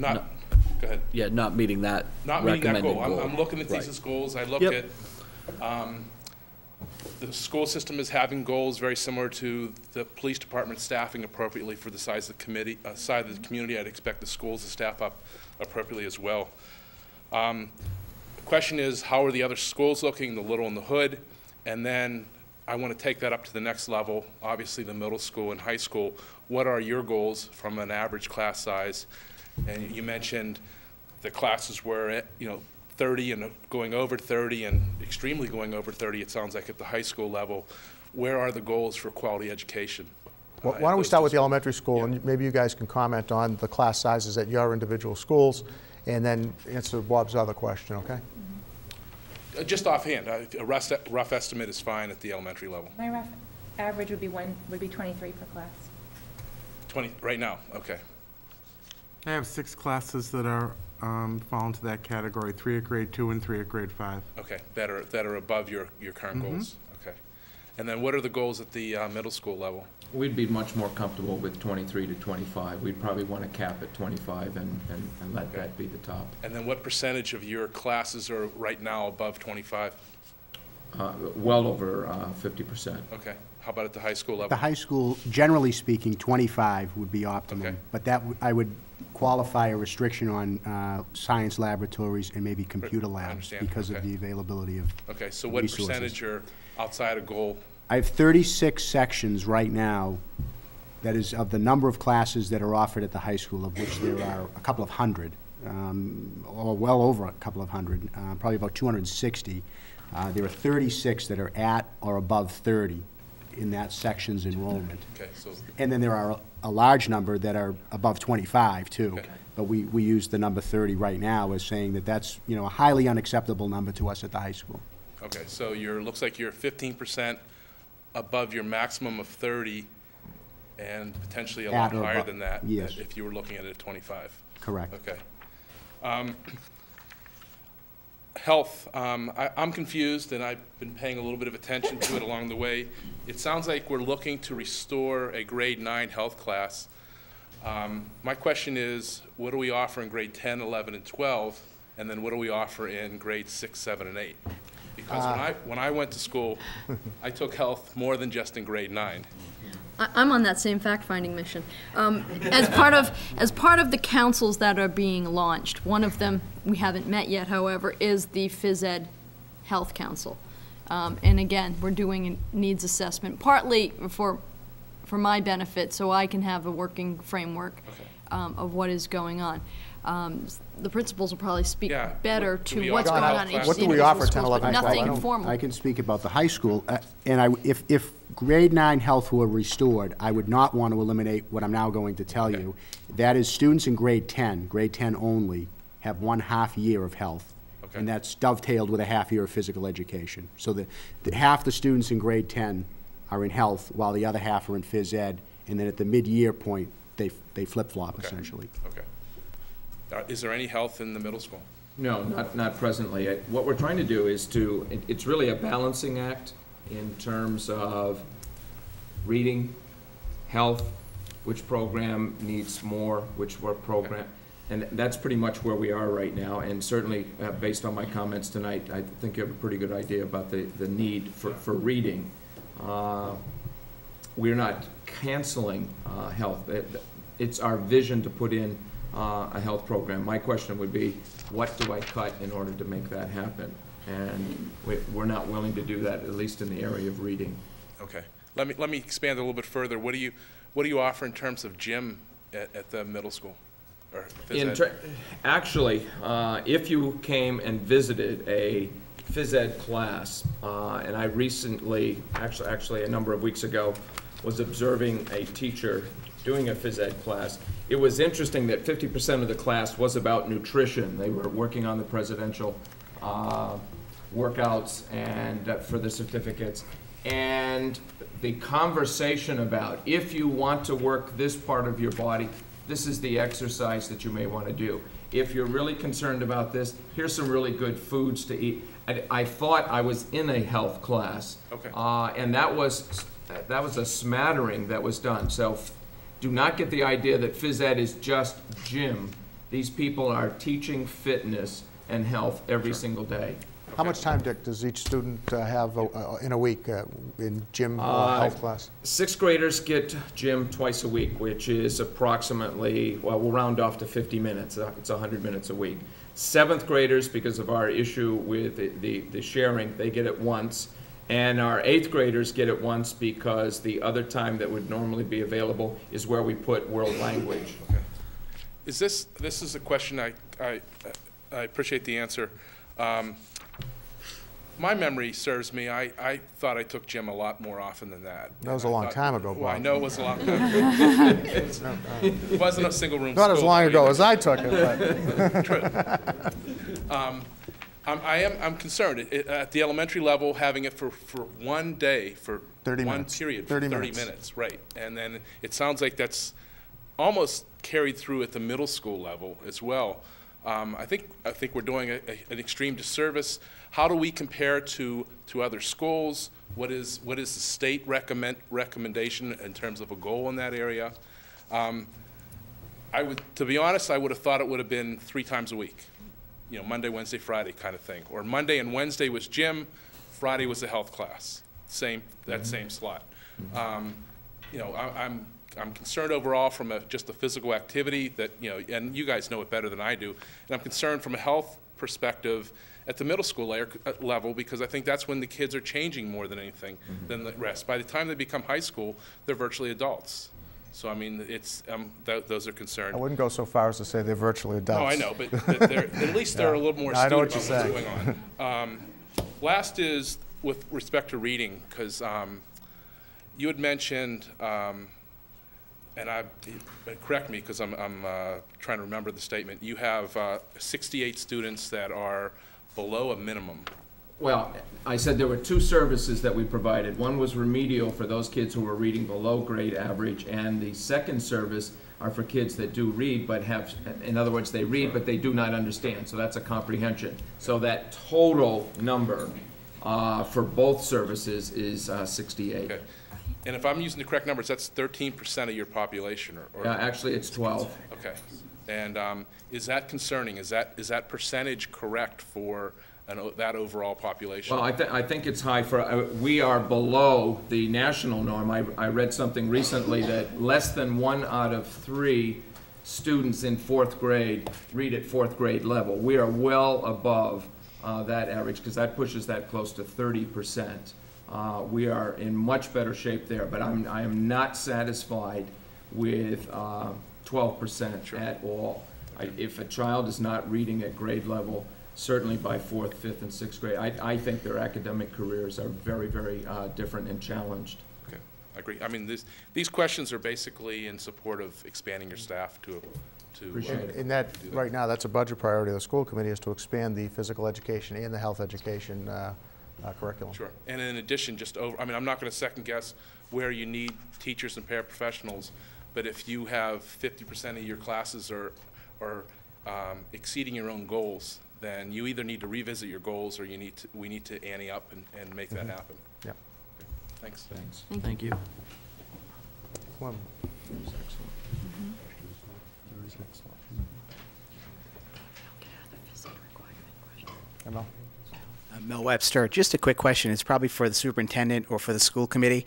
Go ahead. Yeah, not meeting that Not meeting that recommended goal. goal. I'm looking at these Right. as goals. I look Yep. at the school system is having goals very similar to the police department staffing appropriately for the size of the community. I'd expect the schools to staff up appropriately as well. The question is, how are the other schools looking, the Little and the Hood? And then I want to take that up to the next level, obviously the middle school and high school. What are your goals from an average class size? And you mentioned the classes were, 30 and going over 30 and extremely going over 30, it sounds like, at the high school level. Where are the goals for quality education? Well, why don't we start with the elementary school, Yeah. and maybe you guys can comment on the class sizes at your individual schools, and then answer Bob's other question, okay? Just offhand, a rough estimate is fine at the elementary level. My rough average would be 23 per class. 20, right now, okay. I have 6 classes that are fall into that category, 3 at grade 2 and 3 at grade 5. Okay, that are above your current goals. Okay. And then what are the goals at the middle school level? We'd be much more comfortable with 23 to 25. We'd probably want to cap at 25 and let that be the top. And then what percentage of your classes are right now above 25? Well over 50%. Okay. How about at the high school level? The high school, generally speaking, 25 would be optimum. Okay. But that, I would qualify a restriction on science laboratories and maybe computer I labs understand. because Okay. of the availability of Okay, so what resources. percentage are outside a goal? I have 36 sections right now, that is of the number of classes that are offered at the high school, of which there are a couple of hundred, or well over a couple of hundred, probably about 260. There are 36 that are at or above 30 in that section's enrollment. Okay, so, And then there are a large number that are above 25, too. Okay. But we use the number 30 right now as saying that that's, a highly unacceptable number to us at the high school. okay, so looks like you're 15% above your maximum of 30 and potentially a lot At or higher above, than that yes. if you were looking at it at 25. Correct. Okay. Health, I'm confused, and I've been paying a little bit of attention to it along the way. It sounds like we're looking to restore a grade 9 health class. My question is, what do we offer in grade 10, 11, and 12, and then what do we offer in grades 6, 7, and 8? Because when I went to school, I took health more than just in grade 9. I'm on that same fact-finding mission. As part of the councils that are being launched, one of them we haven't met yet, however, is the Phys Ed Health Council. And again, we're doing a needs assessment, partly for my benefit, so I can have a working framework of what is going on. The principals will probably speak better to what's going on in each What do we offer at 10, individual 11, schools, but 12? nothing formal. I can speak about the high school, and if grade 9 health were restored, I would not want to eliminate what I'm now going to tell you. That is, students in grade 10 only, have 1/2 year of health. Okay. And that's dovetailed with a half year of physical education. So that half the students in grade 10 are in health, while the other half are in phys ed, and then at the mid-year point, they flip-flop, Okay. essentially. Okay. Is there any health in the middle school? No, not presently. What we're trying to do is it's really a balancing act in terms of reading, health, which program needs more, which work program, and that's pretty much where we are right now. And certainly, based on my comments tonight, I think you have a pretty good idea about the need for reading. We're not canceling health. It's our vision to put in a health program. My question would be, what do I cut in order to make that happen? And we're not willing to do that, at least in the area of reading. Okay. Let me expand a little bit further. What do you offer in terms of gym at the middle school? Or phys ed? Actually, if you came and visited a phys ed class, and I recently, actually a number of weeks ago, was observing a teacher doing a phys ed class. It was interesting that 50% of the class was about nutrition. They were working on the presidential workouts and for the certificates. And the conversation about, if you want to work this part of your body, this is the exercise that you may want to do. If you're really concerned about this, here's some really good foods to eat. I thought I was in a health class. Okay. And that was a smattering that was done. So do not get the idea that phys ed is just gym. These people are teaching fitness and health every single day. How much time, Dick, does each student have in a week in gym or health class? 6th graders get gym twice a week, which is approximately, well, we'll round off to 50 minutes. It's 100 minutes a week. 7th graders, because of our issue with the sharing, they get it once. And our 8th graders get it once because the other time that would normally be available is where we put world language. Okay. This is a question I appreciate the answer. My memory serves me, I thought I took gym a lot more often than that. That was a long time ago, Bob. Well, I know it was a long time ago. It wasn't a single room Not school. as long ago as I took it, but. True. I'm concerned, at the elementary level, having it for one day, for 30 one minutes. period, 30 for 30 minutes. minutes, right. And then it sounds like that's almost carried through at the middle school level as well. I think we're doing an extreme disservice. How do we compare to other schools? What is the state recommendation in terms of a goal in that area? To be honest, I would have thought it would have been 3 times a week. You know, Monday, Wednesday, Friday kind of thing. Or Monday and Wednesday was gym, Friday was a health class. Same slot. You know, I'm concerned overall from just a physical activity that, you know, and you guys know it better than I do, and I'm concerned from a health perspective at the middle school level, because I think that's when the kids are changing more than anything than the rest. By the time they become high school, they're virtually adults. So, I mean, it's, those are concerned. I wouldn't go so far as to say they're virtually adults. No, I know, but at least they're a little more I know astute what about you're what's saying. going on. Last is with respect to reading, because you had mentioned, and correct me because I'm trying to remember the statement, you have 68 students that are below a minimum. Well, I said there were 2 services that we provided. One was remedial for those kids who were reading below grade average, and the second service are for kids that do read but have, in other words, they read but they do not understand. So that's a comprehension. So that total number for both services is 68. Okay. And if I'm using the correct numbers, that's 13% of your population, or Actually, it's 12. okay. And is that concerning? Is that percentage correct for that overall population? Well, I think it's high for, we are below the national norm. I read something recently that less than 1 out of 3 students in 4th grade read at 4th grade level. We are well above that average, because that pushes that close to 30%. We are in much better shape there, but I am not satisfied with 12% at all. If a child is not reading at grade level, certainly by 4th, 5th, and 6th grade, I think their academic careers are very, very different and challenged. Okay, I agree. I mean, these questions are basically in support of expanding your staff to Appreciate it. In that, right now, that's a budget priority of the school committee, is to expand the physical education and the health education curriculum. Sure. And in addition, I mean, I'm not going to second guess where you need teachers and paraprofessionals, but if you have 50% of your classes are exceeding your own goals, then you either need to revisit your goals, or we need to ante up and make that happen. Yeah. Okay. Thanks. Thank you. One. Mel? Mel Webster. Just a quick question. It's probably for the superintendent or for the school committee.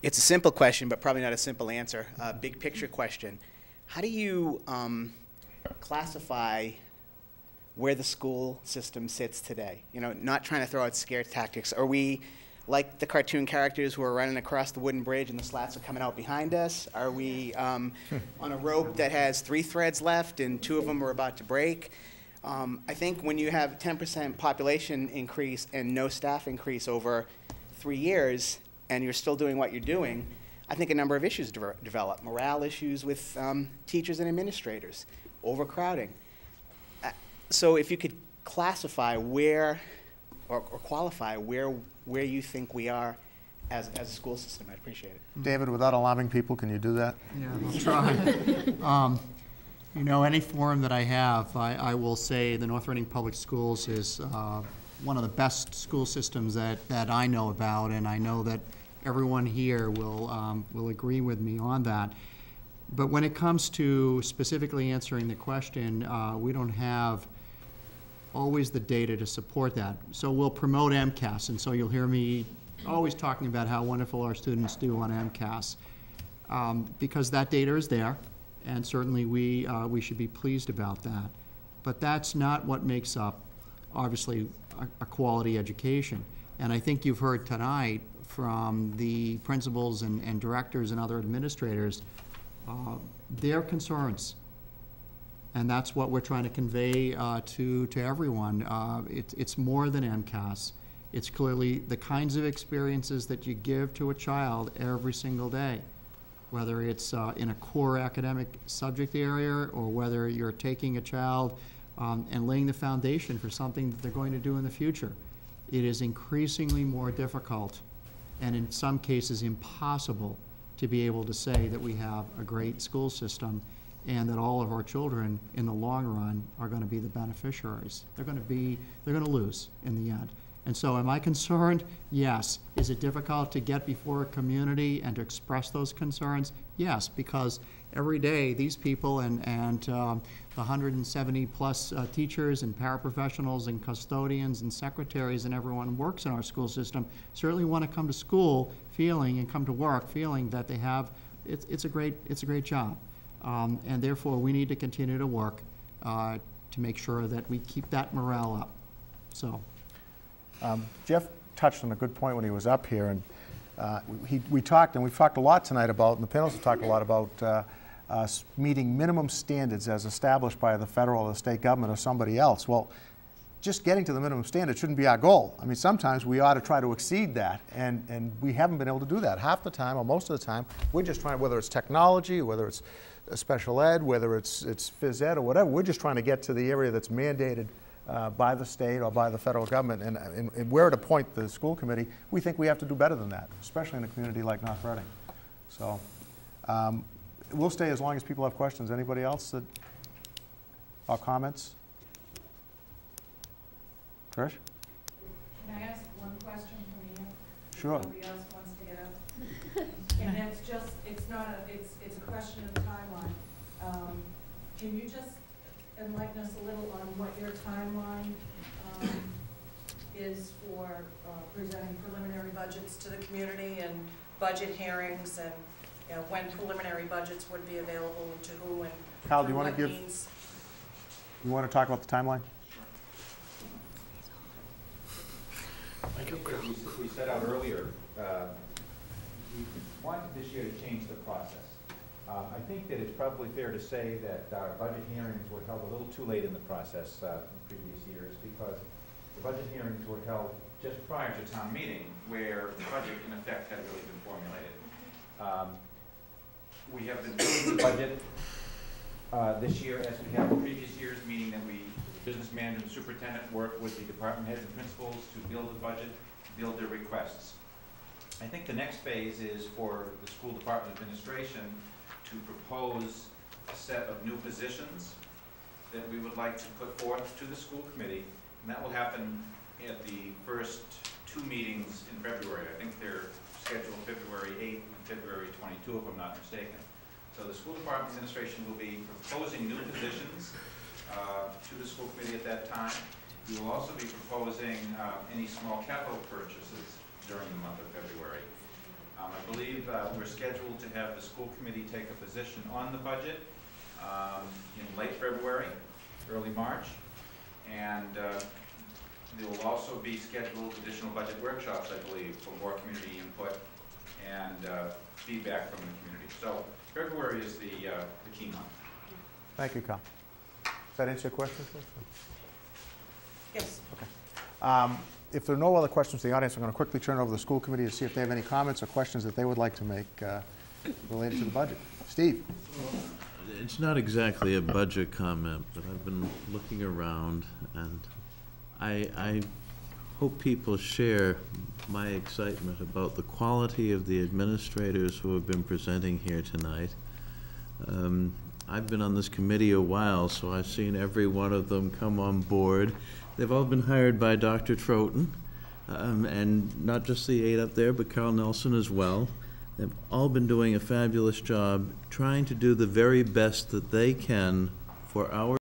It's a simple question, but probably not a simple answer. Big picture question. How do you classify where the school system sits today? You know, not trying to throw out scare tactics. Are we like the cartoon characters who are running across the wooden bridge and the slats are coming out behind us? Are we on a rope that has 3 threads left and 2 of them are about to break? I think when you have 10% population increase and no staff increase over 3 years, and you're still doing what you're doing, I think a number of issues develop. Morale issues with teachers and administrators, overcrowding. So if you could classify where, or qualify where you think we are as a school system, I'd appreciate it. David, without alarming people, can you do that? Yeah, I'll try. You know, any forum that I have, I will say the North Reading Public Schools is one of the best school systems that I know about, and I know that everyone here will agree with me on that. But when it comes to specifically answering the question, we don't have always the data to support that. So we'll promote MCAS, and so you'll hear me always talking about how wonderful our students do on MCAS, because that data is there, and certainly we should be pleased about that. But that's not what makes up, obviously, a quality education. And I think you've heard tonight from the principals and directors and other administrators, their concerns. And that's what we're trying to convey to everyone. It's more than MCAS. It's clearly the kinds of experiences that you give to a child every single day, whether it's in a core academic subject area or whether you're taking a child and laying the foundation for something that they're going to do in the future. It is increasingly more difficult and in some cases impossible to be able to say that we have a great school system and that all of our children in the long run are going to be the beneficiaries. They're going to lose in the end. And so am I concerned? Yes. Is it difficult to get before a community and to express those concerns? Yes, because every day these people and the 170 plus teachers and paraprofessionals and custodians and secretaries and everyone who works in our school system certainly want to come to school feeling and come to work feeling that they have, it's a great job. And therefore we need to continue to work to make sure that we keep that morale up. So. Jeff touched on a good point when he was up here, and we've talked a lot tonight about, and the panels have talked a lot about us meeting minimum standards as established by the federal or the state government or somebody else. Well, just getting to the minimum standard shouldn't be our goal. I mean, sometimes we ought to try to exceed that, and we haven't been able to do that. Half the time, or most of the time, we're just trying, whether it's technology, whether it's special ed, whether it's phys ed or whatever, we're just trying to get to the area that's mandated by the state or by the federal government, and we're at a point, the school committee, we think we have to do better than that, especially in a community like North Reading. So we'll stay as long as people have questions. Anybody else or comments? Trish? Can I ask one question from you? Sure. Nobody else wants to get up. And it's just, it's a question of timeline. Can you just enlighten us a little on what your timeline is for presenting preliminary budgets to the community and budget hearings, and when preliminary budgets would be available to who and Hal, do you want to you want to talk about the timeline? I think as we set out earlier, we wanted this year to change the process. I think that it's probably fair to say that our budget hearings were held a little too late in the process in previous years, because the budget hearings were held just prior to town meeting, where the budget in effect had really been formulated. We have been doing the budget this year as we have in previous years, meaning that the business manager and superintendent work with the department heads and principals to build the budget, build their requests. I think the next phase is for the school department administration to propose a set of new positions that we would like to put forth to the school committee, and that will happen at the first 2 meetings in February. I think they're scheduled February 8th and February 22, if I'm not mistaken. So the school department administration will be proposing new positions to the school committee at that time. We will also be proposing any small capital purchases during the month of February. I believe we're scheduled to have the school committee take a position on the budget in late February, early March, and there will also be scheduled additional budget workshops, I believe, for more community input and feedback from the community. So February is the key month. Thank you, Carl. Does that answer your question? Yes. Okay. If there are no other questions from the audience, I'm going to quickly turn it over to the school committee to see if they have any comments or questions that they would like to make related to the budget. Steve? It's not exactly a budget comment, but I've been looking around, and I hope people share my excitement about the quality of the administrators who have been presenting here tonight. I've been on this committee a while, so I've seen every one of them come on board. They've all been hired by Dr. Troughton, and not just the 8 up there, but Carl Nelson as well. They've all been doing a fabulous job, trying to do the very best that they can for our